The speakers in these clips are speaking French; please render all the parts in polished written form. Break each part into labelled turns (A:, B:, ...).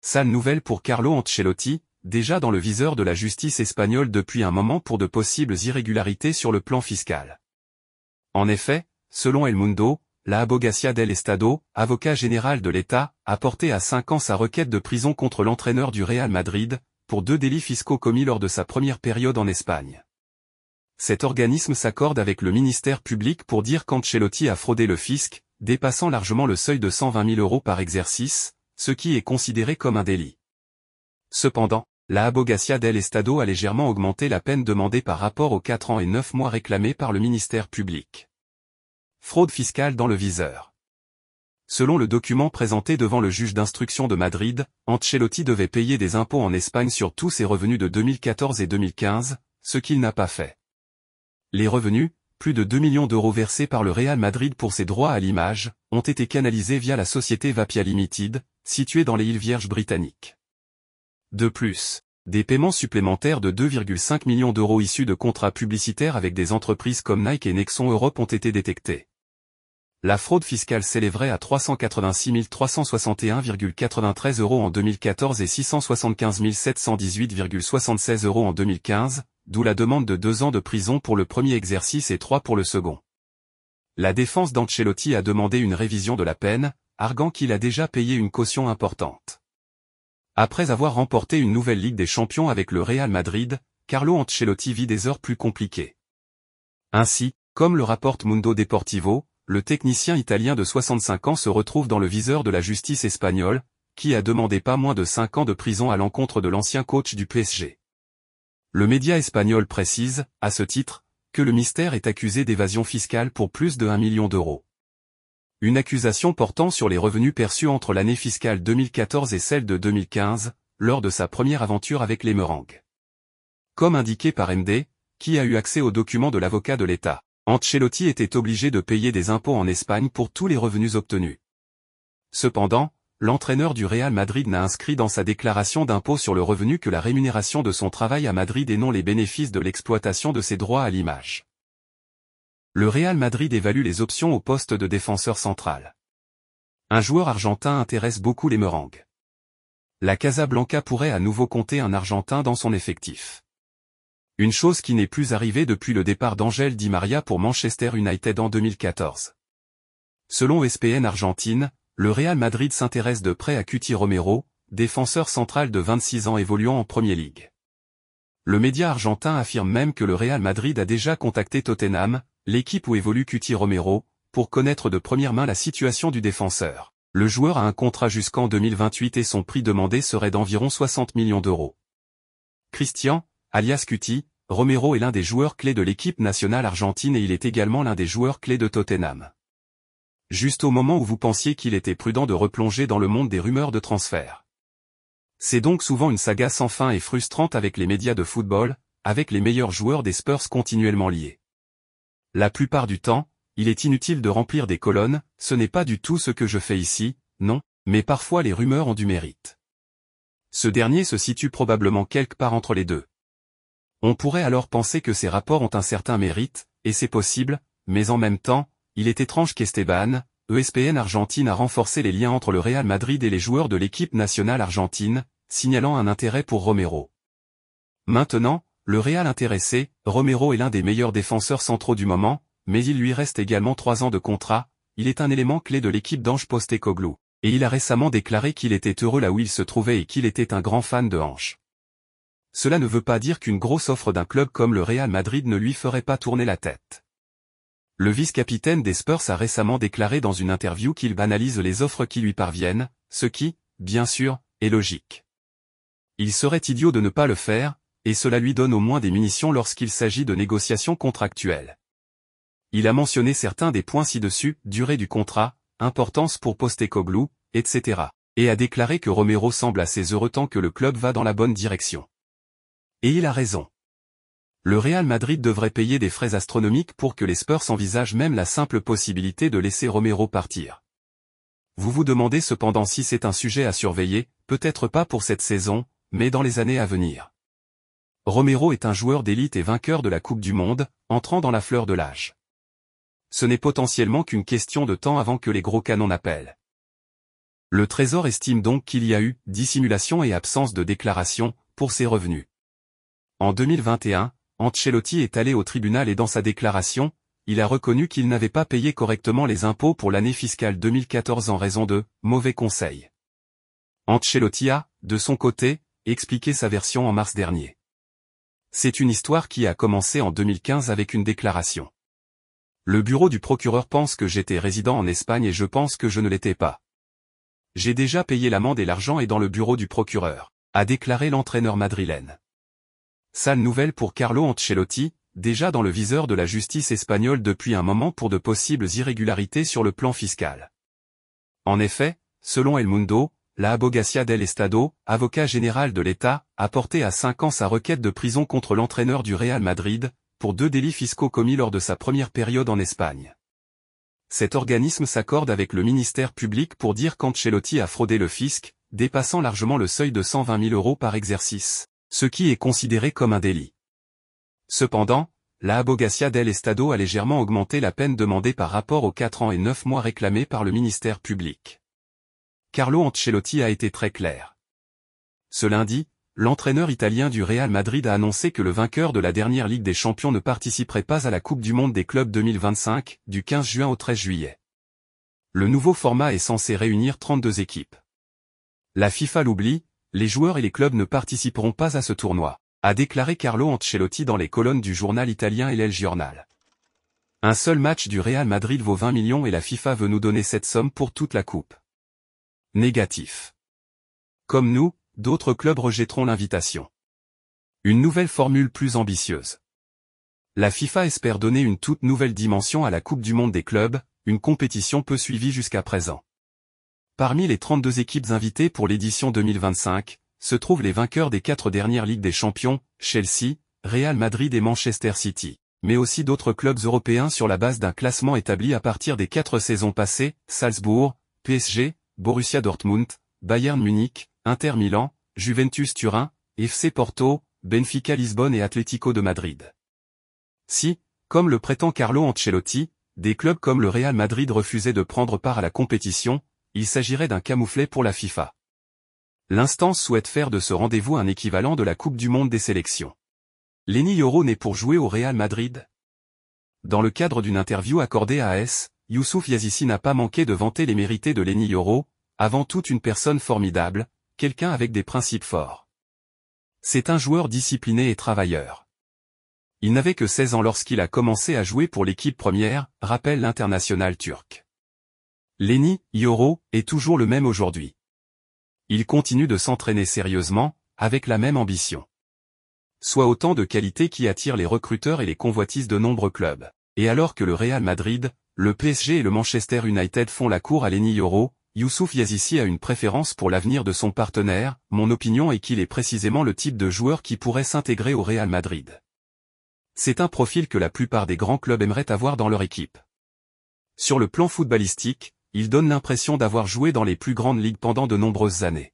A: Sale nouvelle pour Carlo Ancelotti, déjà dans le viseur de la justice espagnole depuis un moment pour de possibles irrégularités sur le plan fiscal. En effet, selon El Mundo, la Abogacía del Estado, avocat général de l'État, a porté à 5 ans sa requête de prison contre l'entraîneur du Real Madrid, pour 2 délits fiscaux commis lors de sa première période en Espagne. Cet organisme s'accorde avec le ministère public pour dire qu'Ancelotti a fraudé le fisc, dépassant largement le seuil de 120 000 € par exercice, ce qui est considéré comme un délit. Cependant, la Abogacía del Estado a légèrement augmenté la peine demandée par rapport aux 4 ans et 9 mois réclamés par le ministère public. Fraude fiscale dans le viseur. Selon le document présenté devant le juge d'instruction de Madrid, Ancelotti devait payer des impôts en Espagne sur tous ses revenus de 2014 et 2015, ce qu'il n'a pas fait. Les revenus, plus de 2 millions d'euros versés par le Real Madrid pour ses droits à l'image, ont été canalisés via la société Vapia Limited, située dans les îles Vierges britanniques. De plus, des paiements supplémentaires de 2,5 millions d'euros issus de contrats publicitaires avec des entreprises comme Nike et Nexon Europe ont été détectés. La fraude fiscale s'élèverait à 386 361,93 € en 2014 et 675 718,76 € en 2015, d'où la demande de 2 ans de prison pour le premier exercice et 3 pour le second. La défense d'Ancelotti a demandé une révision de la peine, arguant qu'il a déjà payé une caution importante. Après avoir remporté une nouvelle Ligue des Champions avec le Real Madrid, Carlo Ancelotti vit des heures plus compliquées. Ainsi, comme le rapporte Mundo Deportivo, le technicien italien de 65 ans se retrouve dans le viseur de la justice espagnole, qui a demandé pas moins de 5 ans de prison à l'encontre de l'ancien coach du PSG. Le média espagnol précise, à ce titre, que le mystère est accusé d'évasion fiscale pour plus de 1 million d'euros. Une accusation portant sur les revenus perçus entre l'année fiscale 2014 et celle de 2015, lors de sa première aventure avec les Merengues. Comme indiqué par MD, qui a eu accès aux documents de l'avocat de l'État, Ancelotti était obligé de payer des impôts en Espagne pour tous les revenus obtenus. Cependant, l'entraîneur du Real Madrid n'a inscrit dans sa déclaration d'impôt sur le revenu que la rémunération de son travail à Madrid et non les bénéfices de l'exploitation de ses droits à l'image. Le Real Madrid évalue les options au poste de défenseur central. Un joueur argentin intéresse beaucoup les Merengues. La Casablanca pourrait à nouveau compter un Argentin dans son effectif. Une chose qui n'est plus arrivée depuis le départ d'Ángel Di María pour Manchester United en 2014. Selon ESPN Argentine, le Real Madrid s'intéresse de près à Cuti Romero, défenseur central de 26 ans évoluant en Premier League. Le média argentin affirme même que le Real Madrid a déjà contacté Tottenham, l'équipe où évolue Cuti Romero, pour connaître de première main la situation du défenseur. Le joueur a un contrat jusqu'en 2028 et son prix demandé serait d'environ 60 millions d'euros. Cristian, alias Cuti, Romero est l'un des joueurs clés de l'équipe nationale argentine et il est également l'un des joueurs clés de Tottenham. Juste au moment où vous pensiez qu'il était prudent de replonger dans le monde des rumeurs de transfert. C'est donc souvent une saga sans fin et frustrante avec les médias de football, avec les meilleurs joueurs des Spurs continuellement liés. La plupart du temps, il est inutile de remplir des colonnes, ce n'est pas du tout ce que je fais ici, non, mais parfois les rumeurs ont du mérite. Ce dernier se situe probablement quelque part entre les deux. On pourrait alors penser que ces rapports ont un certain mérite, et c'est possible, mais en même temps, il est étrange qu'Esteban, ESPN Argentine a renforcé les liens entre le Real Madrid et les joueurs de l'équipe nationale argentine, signalant un intérêt pour Romero. Maintenant, le Real intéressé, Romero est l'un des meilleurs défenseurs centraux du moment, mais il lui reste également 3 ans de contrat, il est un élément clé de l'équipe d'Ange Postecoglou, et il a récemment déclaré qu'il était heureux là où il se trouvait et qu'il était un grand fan de Ange. Cela ne veut pas dire qu'une grosse offre d'un club comme le Real Madrid ne lui ferait pas tourner la tête. Le vice-capitaine des Spurs a récemment déclaré dans une interview qu'il banalise les offres qui lui parviennent, ce qui, bien sûr, est logique. Il serait idiot de ne pas le faire, et cela lui donne au moins des munitions lorsqu'il s'agit de négociations contractuelles. Il a mentionné certains des points ci-dessus, durée du contrat, importance pour Postecoglou, etc., et a déclaré que Romero semble assez heureux tant que le club va dans la bonne direction. Et il a raison. Le Real Madrid devrait payer des frais astronomiques pour que les Spurs envisagent même la simple possibilité de laisser Romero partir. Vous vous demandez cependant si c'est un sujet à surveiller, peut-être pas pour cette saison, mais dans les années à venir. Romero est un joueur d'élite et vainqueur de la Coupe du Monde, entrant dans la fleur de l'âge. Ce n'est potentiellement qu'une question de temps avant que les gros canons n'appellent. Le Trésor estime donc qu'il y a eu dissimulation et absence de déclaration pour ses revenus. En 2021, Ancelotti est allé au tribunal et dans sa déclaration, il a reconnu qu'il n'avait pas payé correctement les impôts pour l'année fiscale 2014 en raison de mauvais conseils. Ancelotti a, de son côté, expliqué sa version en mars dernier. C'est une histoire qui a commencé en 2015 avec une déclaration. Le bureau du procureur pense que j'étais résident en Espagne et je pense que je ne l'étais pas. J'ai déjà payé l'amende et l'argent est dans le bureau du procureur, a déclaré l'entraîneur madrilène. Sale nouvelle pour Carlo Ancelotti, déjà dans le viseur de la justice espagnole depuis un moment pour de possibles irrégularités sur le plan fiscal. En effet, selon El Mundo, la Abogacía del Estado, avocat général de l'État, a porté à 5 ans sa requête de prison contre l'entraîneur du Real Madrid, pour 2 délits fiscaux commis lors de sa première période en Espagne. Cet organisme s'accorde avec le ministère public pour dire qu'Ancelotti a fraudé le fisc, dépassant largement le seuil de 120 000 € par exercice, ce qui est considéré comme un délit. Cependant, la Abogacía del Estado a légèrement augmenté la peine demandée par rapport aux 4 ans et 9 mois réclamés par le ministère public. Carlo Ancelotti a été très clair. Ce lundi, l'entraîneur italien du Real Madrid a annoncé que le vainqueur de la dernière Ligue des Champions ne participerait pas à la Coupe du Monde des clubs 2025, du 15 juin au 13 juillet. Le nouveau format est censé réunir 32 équipes. La FIFA l'oublie, les joueurs et les clubs ne participeront pas à ce tournoi, a déclaré Carlo Ancelotti dans les colonnes du journal italien El Giornale. Un seul match du Real Madrid vaut 20 millions et la FIFA veut nous donner cette somme pour toute la coupe. Négatif. Comme nous, d'autres clubs rejetteront l'invitation. Une nouvelle formule plus ambitieuse. La FIFA espère donner une toute nouvelle dimension à la Coupe du Monde des clubs, une compétition peu suivie jusqu'à présent. Parmi les 32 équipes invitées pour l'édition 2025, se trouvent les vainqueurs des 4 dernières Ligues des Champions, Chelsea, Real Madrid et Manchester City, mais aussi d'autres clubs européens sur la base d'un classement établi à partir des 4 saisons passées, Salzbourg, PSG, Borussia Dortmund, Bayern Munich, Inter Milan, Juventus Turin, FC Porto, Benfica Lisbonne et Atlético de Madrid. Si, comme le prétend Carlo Ancelotti, des clubs comme le Real Madrid refusaient de prendre part à la compétition, il s'agirait d'un camouflet pour la FIFA. L'instance souhaite faire de ce rendez-vous un équivalent de la Coupe du Monde des sélections. Lenny Yoro n'est pour jouer au Real Madrid. Dans le cadre d'une interview accordée à AS, Youssouf Yazissi n'a pas manqué de vanter les mérités de Lenny Yoro, avant tout une personne formidable, quelqu'un avec des principes forts. C'est un joueur discipliné et travailleur. Il n'avait que 16 ans lorsqu'il a commencé à jouer pour l'équipe première, rappelle l'international turc. Lenny Yoro est toujours le même aujourd'hui. Il continue de s'entraîner sérieusement, avec la même ambition. Soit autant de qualités qui attirent les recruteurs et les convoitises de nombreux clubs. Et alors que le Real Madrid, le PSG et le Manchester United font la cour à Lenny Yoro, Youssouf Yazissi a une préférence pour l'avenir de son partenaire. Mon opinion est qu'il est précisément le type de joueur qui pourrait s'intégrer au Real Madrid. C'est un profil que la plupart des grands clubs aimeraient avoir dans leur équipe. Sur le plan footballistique, il donne l'impression d'avoir joué dans les plus grandes ligues pendant de nombreuses années.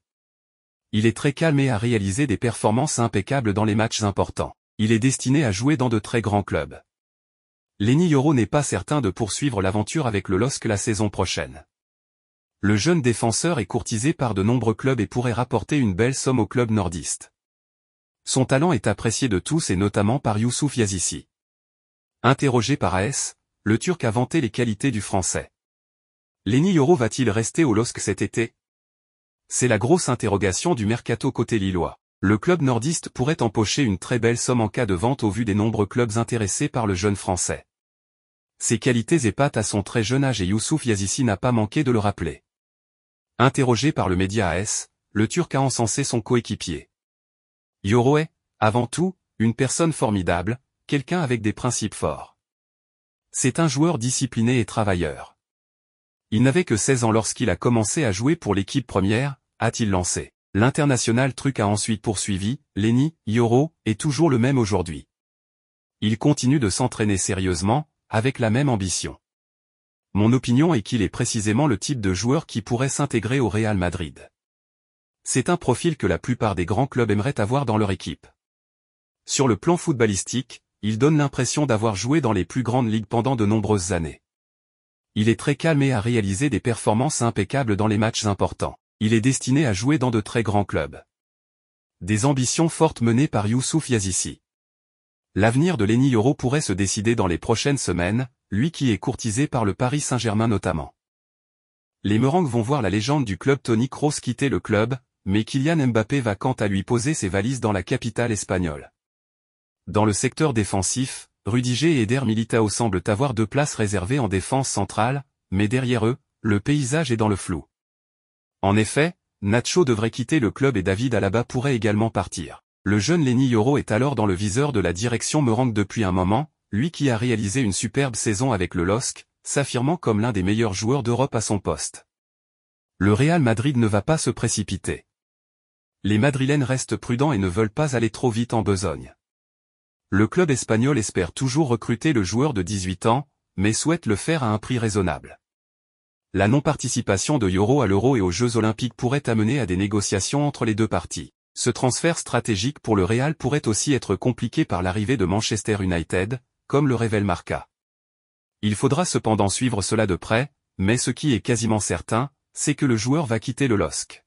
A: Il est très calme et a réalisé des performances impeccables dans les matchs importants. Il est destiné à jouer dans de très grands clubs. Lenny Yoro n'est pas certain de poursuivre l'aventure avec le LOSC la saison prochaine. Le jeune défenseur est courtisé par de nombreux clubs et pourrait rapporter une belle somme au club nordiste. Son talent est apprécié de tous et notamment par Youssouf Yazissi. Interrogé par AS, le Turc a vanté les qualités du Français. Lenny Yoro va-t-il rester au LOSC cet été? C'est la grosse interrogation du mercato côté lillois. Le club nordiste pourrait empocher une très belle somme en cas de vente au vu des nombreux clubs intéressés par le jeune Français. Ses qualités épatent à son très jeune âge et Youssouf Yazissi n'a pas manqué de le rappeler. Interrogé par le média AS, le Turc a encensé son coéquipier. Yoro est, avant tout, une personne formidable, quelqu'un avec des principes forts. C'est un joueur discipliné et travailleur. Il n'avait que 16 ans lorsqu'il a commencé à jouer pour l'équipe première, a-t-il lancé. L'international truc a ensuite poursuivi, Lenny Yoro est toujours le même aujourd'hui. Il continue de s'entraîner sérieusement, avec la même ambition. Mon opinion est qu'il est précisément le type de joueur qui pourrait s'intégrer au Real Madrid. C'est un profil que la plupart des grands clubs aimeraient avoir dans leur équipe. Sur le plan footballistique, il donne l'impression d'avoir joué dans les plus grandes ligues pendant de nombreuses années. Il est très calme et a réalisé des performances impeccables dans les matchs importants. Il est destiné à jouer dans de très grands clubs. Des ambitions fortes menées par Youssouf Yazissi. L'avenir de Lenny Yoro pourrait se décider dans les prochaines semaines, lui qui est courtisé par le Paris Saint-Germain notamment. Les Merengues vont voir la légende du club Toni Kroos quitter le club, mais Kylian Mbappé va quant à lui poser ses valises dans la capitale espagnole. Dans le secteur défensif, Rudiger et Eder Militao semblent avoir 2 places réservées en défense centrale, mais derrière eux, le paysage est dans le flou. En effet, Nacho devrait quitter le club et David Alaba pourrait également partir. Le jeune Lenny Yoro est alors dans le viseur de la direction merengue depuis un moment, lui qui a réalisé une superbe saison avec le LOSC, s'affirmant comme l'un des meilleurs joueurs d'Europe à son poste. Le Real Madrid ne va pas se précipiter. Les Madrilènes restent prudents et ne veulent pas aller trop vite en besogne. Le club espagnol espère toujours recruter le joueur de 18 ans, mais souhaite le faire à un prix raisonnable. La non-participation de Yoro à l'Euro et aux Jeux Olympiques pourrait amener à des négociations entre les deux parties. Ce transfert stratégique pour le Real pourrait aussi être compliqué par l'arrivée de Manchester United, comme le révèle Marca. Il faudra cependant suivre cela de près, mais ce qui est quasiment certain, c'est que le joueur va quitter le LOSC.